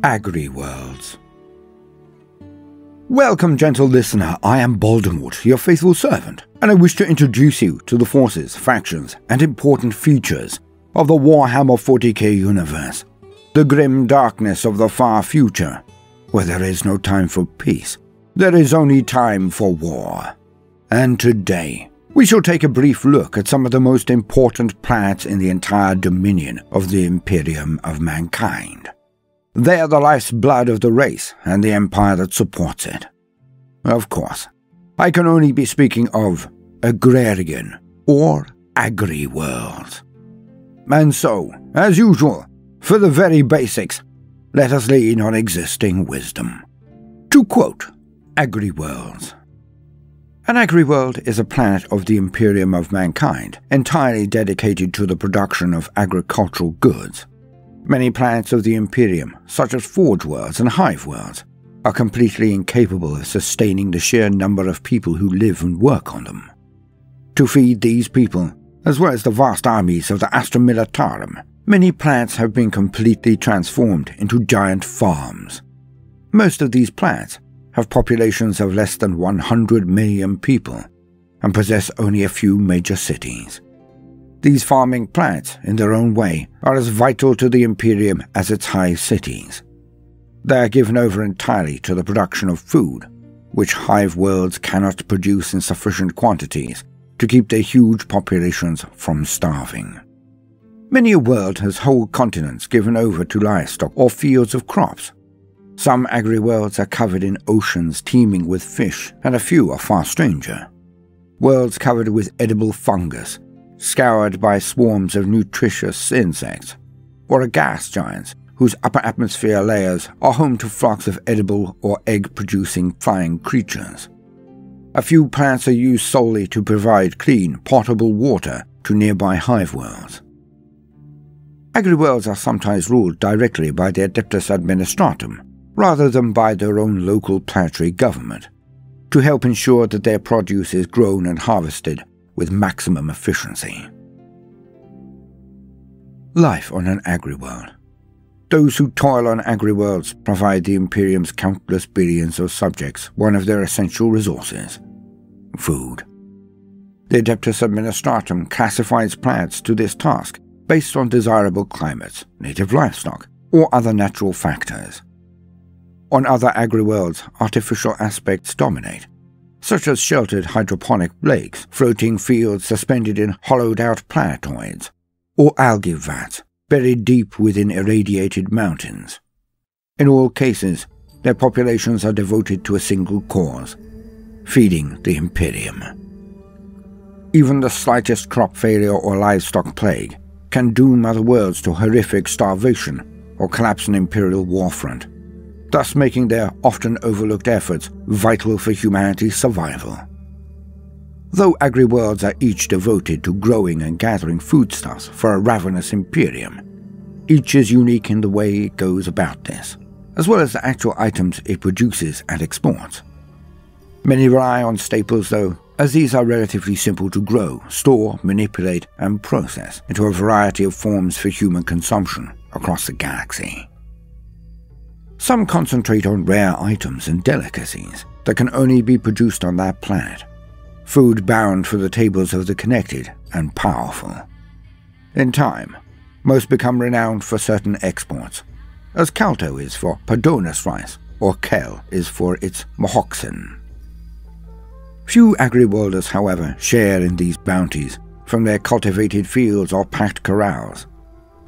Agri-Worlds. Welcome, gentle listener, I am Voldemort, your faithful servant, and I wish to introduce you to the forces, factions, and important features of the Warhammer 40k universe, the grim darkness of the far future, where there is no time for peace, there is only time for war. And today, we shall take a brief look at some of the most important planets in the entire dominion of the Imperium of Mankind. They are the life's blood of the race and the empire that supports it. Of course, I can only be speaking of agrarian or agri-worlds. And so, as usual, for the very basics, let us lean on existing wisdom. To quote Agri-Worlds. An agri-world is a planet of the Imperium of Mankind, entirely dedicated to the production of agricultural goods. Many planets of the Imperium, such as Forge Worlds and Hive Worlds, are completely incapable of sustaining the sheer number of people who live and work on them. To feed these people, as well as the vast armies of the Astra Militarum, many planets have been completely transformed into giant farms. Most of these planets have populations of less than 100 million people, and possess only a few major cities. These farming planets, in their own way, are as vital to the Imperium as its hive cities. They are given over entirely to the production of food, which hive worlds cannot produce in sufficient quantities to keep their huge populations from starving. Many a world has whole continents given over to livestock or fields of crops. Some agri-worlds are covered in oceans teeming with fish, and a few are far stranger. Worlds covered with edible fungus, scoured by swarms of nutritious insects, or are gas giants whose upper atmosphere layers are home to flocks of edible or egg-producing flying creatures. A few plants are used solely to provide clean, potable water to nearby hive worlds. Agri-worlds are sometimes ruled directly by the Adeptus Administratum, rather than by their own local planetary government, to help ensure that their produce is grown and harvested with maximum efficiency. Life on an agri-world. Those who toil on agri-worlds provide the Imperium's countless billions of subjects one of their essential resources: food. The Adeptus Administratum classifies planets to this task based on desirable climates, native livestock, or other natural factors. On other agri-worlds, artificial aspects dominate, such as sheltered hydroponic lakes, floating fields suspended in hollowed-out planetoids, or algae vats buried deep within irradiated mountains. In all cases, their populations are devoted to a single cause: feeding the Imperium. Even the slightest crop failure or livestock plague can doom other worlds to horrific starvation or collapse an Imperial war front, thus making their often overlooked efforts vital for humanity's survival. Though agri-worlds are each devoted to growing and gathering foodstuffs for a ravenous Imperium, each is unique in the way it goes about this, as well as the actual items it produces and exports. Many rely on staples though, as these are relatively simple to grow, store, manipulate, and process into a variety of forms for human consumption across the galaxy. Some concentrate on rare items and delicacies that can only be produced on that planet, food bound for the tables of the connected and powerful. In time, most become renowned for certain exports, as Calto is for Padonus rice, or Kel is for its Mohoxen. Few agri-worlders, however, share in these bounties from their cultivated fields or packed corrals,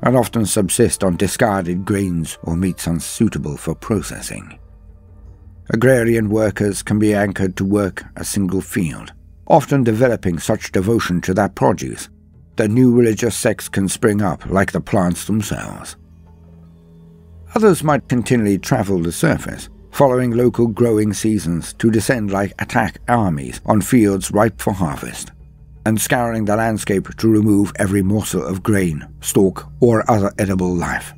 and often subsist on discarded grains or meats unsuitable for processing. Agrarian workers can be anchored to work a single field, often developing such devotion to that produce that new religious sects can spring up like the plants themselves. Others might continually travel the surface, following local growing seasons to descend like attack armies on fields ripe for harvest, and scouring the landscape to remove every morsel of grain, stalk, or other edible life.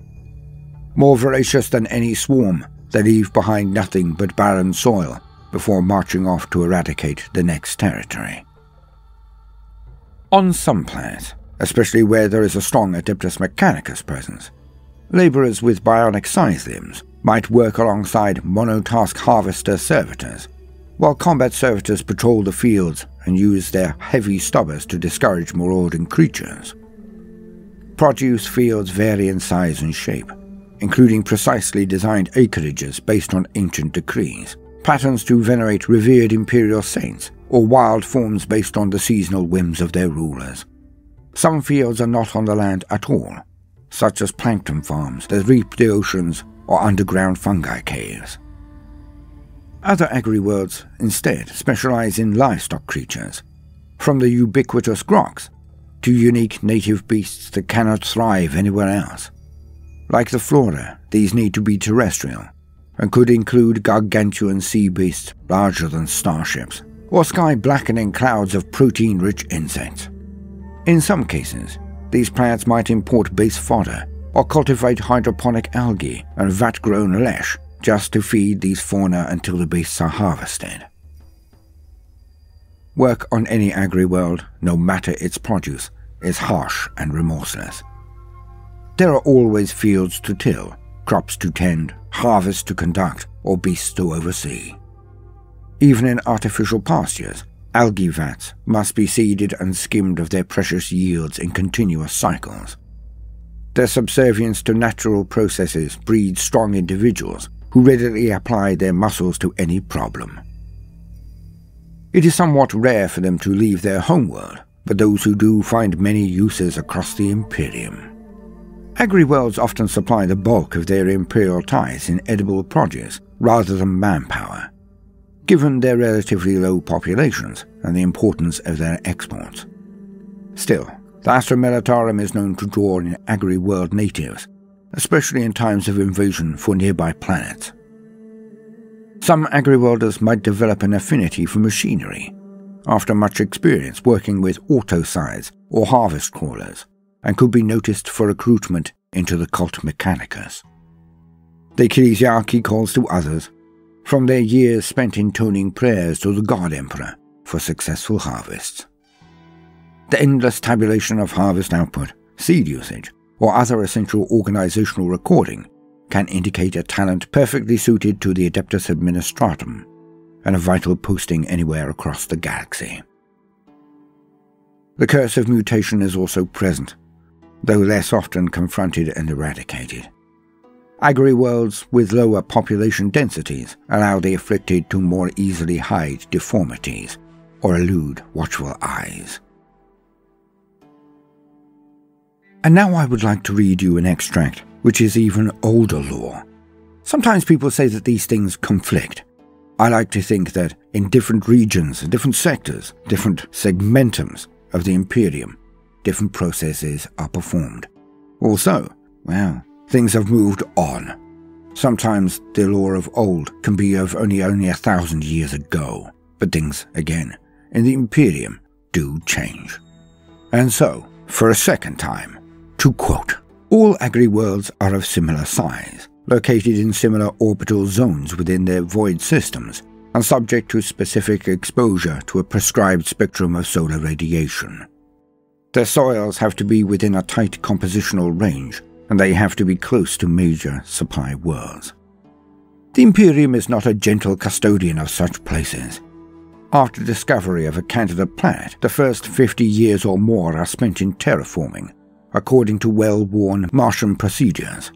More voracious than any swarm, they leave behind nothing but barren soil before marching off to eradicate the next territory. On some planets, especially where there is a strong Adeptus Mechanicus presence, laborers with bionic scythe limbs might work alongside monotask harvester servitors, while combat servitors patrol the fields and use their heavy stobbers to discourage marauding creatures. Produce fields vary in size and shape, including precisely designed acreages based on ancient decrees, patterns to venerate revered imperial saints, or wild forms based on the seasonal whims of their rulers. Some fields are not on the land at all, such as plankton farms that reap the oceans or underground fungi caves. Other agri-worlds instead specialize in livestock creatures, from the ubiquitous groks to unique native beasts that cannot thrive anywhere else. Like the flora, these need to be terrestrial, and could include gargantuan sea beasts larger than starships, or sky-blackening clouds of protein-rich insects. In some cases, these plants might import base fodder, or cultivate hydroponic algae and vat-grown lesh just to feed these fauna until the beasts are harvested. Work on any agri-world, no matter its produce, is harsh and remorseless. There are always fields to till, crops to tend, harvests to conduct, or beasts to oversee. Even in artificial pastures, algae vats must be seeded and skimmed of their precious yields in continuous cycles. Their subservience to natural processes breeds strong individuals who readily apply their muscles to any problem. It is somewhat rare for them to leave their homeworld, but those who do find many uses across the Imperium. Agri-worlds often supply the bulk of their imperial ties in edible produce rather than manpower, given their relatively low populations and the importance of their exports. Still, the Astra Militarum is known to draw in agri-world natives, especially in times of invasion for nearby planets. Some agri-worlders might develop an affinity for machinery, after much experience working with autoscythes or harvest crawlers, and could be noticed for recruitment into the cult Mechanicus. The ecclesiarchy calls to others, from their years spent intoning prayers to the God Emperor for successful harvests. The endless tabulation of harvest output, seed usage, or other essential organizational recording can indicate a talent perfectly suited to the Adeptus Administratum, and a vital posting anywhere across the galaxy. The curse of mutation is also present, though less often confronted and eradicated. Agri-worlds with lower population densities allow the afflicted to more easily hide deformities or elude watchful eyes. And now I would like to read you an extract which is even older lore. Sometimes people say that these things conflict. I like to think that in different regions, different sectors, different segmentums of the Imperium, different processes are performed. Also, well, things have moved on. Sometimes the lore of old can be of only 1,000 years ago, but things, again, in the Imperium do change. And so, for a second time, to quote, all agri-worlds are of similar size, located in similar orbital zones within their void systems, and subject to specific exposure to a prescribed spectrum of solar radiation. Their soils have to be within a tight compositional range, and they have to be close to major supply worlds. The Imperium is not a gentle custodian of such places. After discovery of a candidate planet, the first 50 years or more are spent in terraforming, according to well-worn Martian procedures.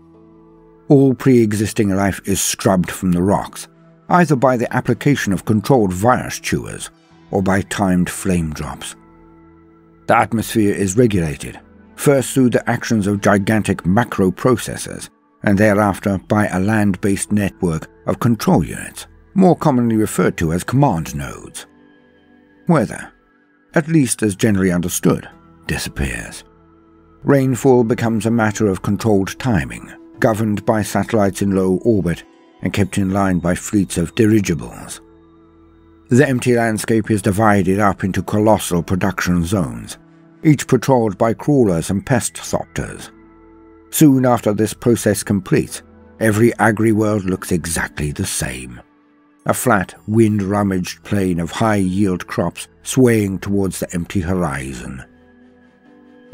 All pre-existing life is scrubbed from the rocks, either by the application of controlled virus chewers or by timed flame drops. The atmosphere is regulated, first through the actions of gigantic macro-processors, and thereafter by a land-based network of control units, more commonly referred to as command nodes. Weather, at least as generally understood, disappears. Rainfall becomes a matter of controlled timing, governed by satellites in low orbit and kept in line by fleets of dirigibles. The empty landscape is divided up into colossal production zones, each patrolled by crawlers and pest thopters. Soon after this process completes, every agri-world looks exactly the same. A flat, wind-rummaged plain of high-yield crops swaying towards the empty horizon.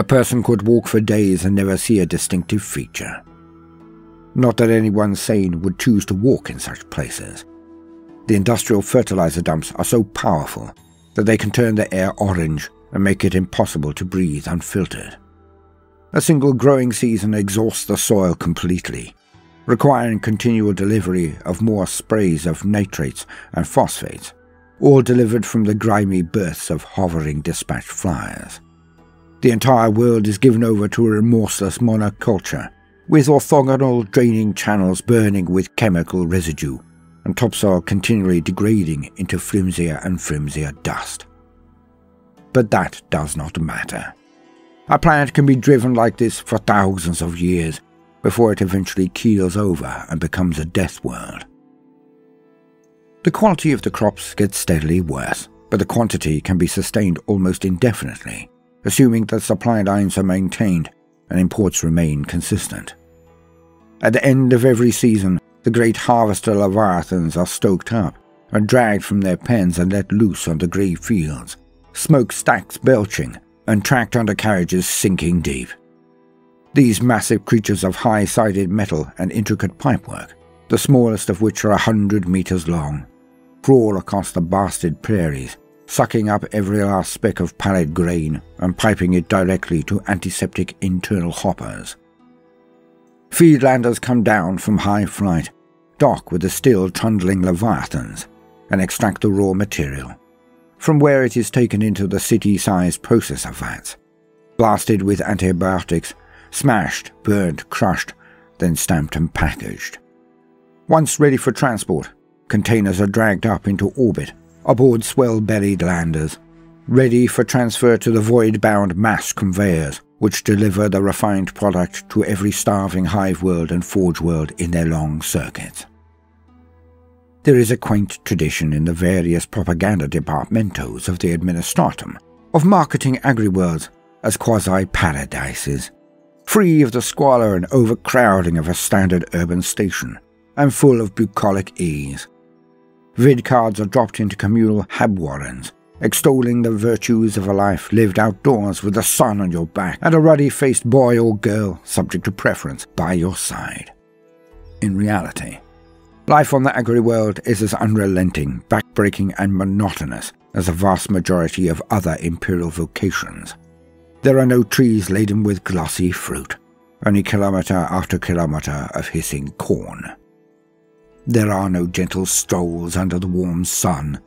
A person could walk for days and never see a distinctive feature. Not that anyone sane would choose to walk in such places. The industrial fertilizer dumps are so powerful that they can turn the air orange and make it impossible to breathe unfiltered. A single growing season exhausts the soil completely, requiring continual delivery of more sprays of nitrates and phosphates, all delivered from the grimy berths of hovering dispatch flyers. The entire world is given over to a remorseless monoculture, with orthogonal draining channels burning with chemical residue, and topsoil continually degrading into flimsier and flimsier dust. But that does not matter. A planet can be driven like this for thousands of years before it eventually keels over and becomes a death world. The quality of the crops gets steadily worse, but the quantity can be sustained almost indefinitely, assuming that supply lines are maintained and imports remain consistent. At the end of every season, the great harvester leviathans are stoked up and dragged from their pens and let loose on the grey fields, smokestacks belching and tracked undercarriages sinking deep. These massive creatures of high-sided metal and intricate pipework, the smallest of which are 100 meters long, crawl across the blasted prairies, sucking up every last speck of pallid grain and piping it directly to antiseptic internal hoppers. Fiedlanders come down from high flight, dock with the still trundling leviathans, and extract the raw material, from where it is taken into the city-sized processor vats, blasted with antibiotics, smashed, burned, crushed, then stamped and packaged. Once ready for transport, containers are dragged up into orbit aboard swell-bellied landers, ready for transfer to the void-bound mass conveyors which deliver the refined product to every starving hive world and forge world in their long circuits. There is a quaint tradition in the various propaganda departamentos of the administratum of marketing agri-worlds as quasi-paradises, free of the squalor and overcrowding of a standard urban station, and full of bucolic ease. Vid cards are dropped into communal hab-warrens, extolling the virtues of a life lived outdoors with the sun on your back and a ruddy-faced boy or girl, subject to preference, by your side. In reality, life on the agri-world is as unrelenting, backbreaking and monotonous as the vast majority of other imperial vocations. There are no trees laden with glossy fruit, only kilometre after kilometre of hissing corn. There are no gentle strolls under the warm sun,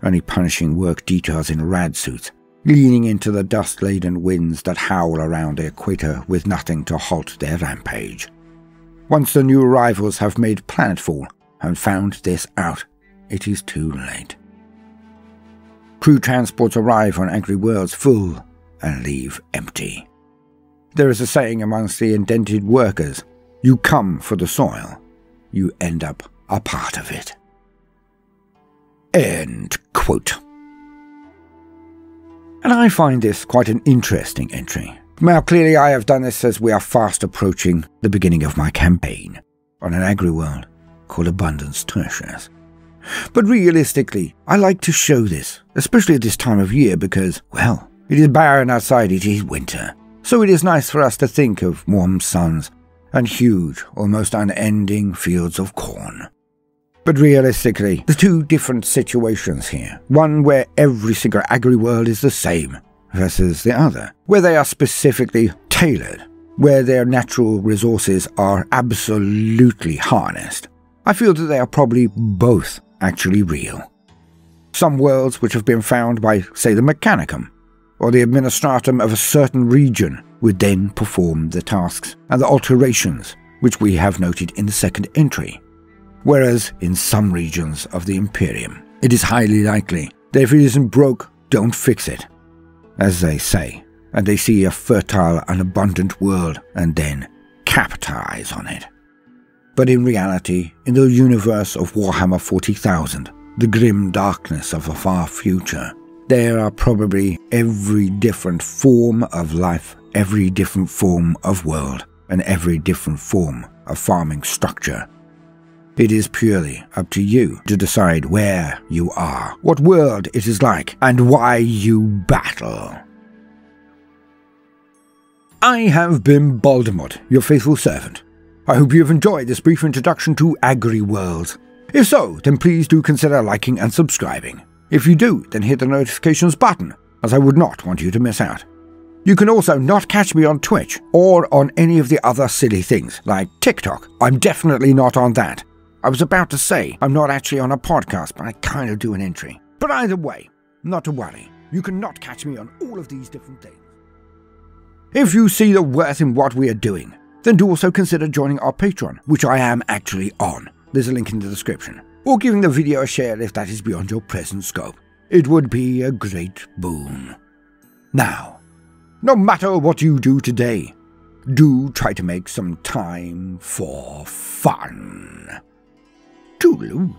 only punishing work details in rad suits, leaning into the dust-laden winds that howl around the equator with nothing to halt their rampage. Once the new arrivals have made planetfall and found this out, it is too late. Crew transports arrive on agri-worlds full and leave empty. There is a saying amongst the indented workers, you come for the soil, you end up a part of it. End quote. And I find this quite an interesting entry. Now clearly I have done this as we are fast approaching the beginning of my campaign on an agri-world called Abundance Tertius. But realistically, I like to show this, especially at this time of year because, well, it is barren outside, it is winter. So it is nice for us to think of warm suns and huge, almost unending fields of corn. But realistically, the two different situations here, one where every single agri-world is the same, versus the other, where they are specifically tailored, where their natural resources are absolutely harnessed. I feel that they are probably both actually real. Some worlds which have been found by, say, the Mechanicum, or the administratum of a certain region would then perform the tasks and the alterations which we have noted in the second entry. Whereas in some regions of the Imperium, it is highly likely that if it isn't broke, don't fix it, as they say, and they see a fertile and abundant world and then capitalize on it. But in reality, in the universe of Warhammer 40,000, the grim darkness of a far future, there are probably every different form of life, every different form of world, and every different form of farming structure. It is purely up to you to decide where you are, what world it is like, and why you battle. I have been Baldemort, your faithful servant. I hope you have enjoyed this brief introduction to AgriWorld. If so, then please do consider liking and subscribing. If you do, then hit the notifications button, as I would not want you to miss out. You can also not catch me on Twitch or on any of the other silly things, like TikTok. I'm definitely not on that. I was about to say I'm not actually on a podcast, but I kind of do an entry. But either way, not to worry. You can not catch me on all of these different things. If you see the worth in what we are doing, then do also consider joining our Patreon, which I am actually on. There's a link in the description. Or giving the video a share if that is beyond your present scope. It would be a great boon. Now, no matter what you do today, do try to make some time for fun. Toodaloo.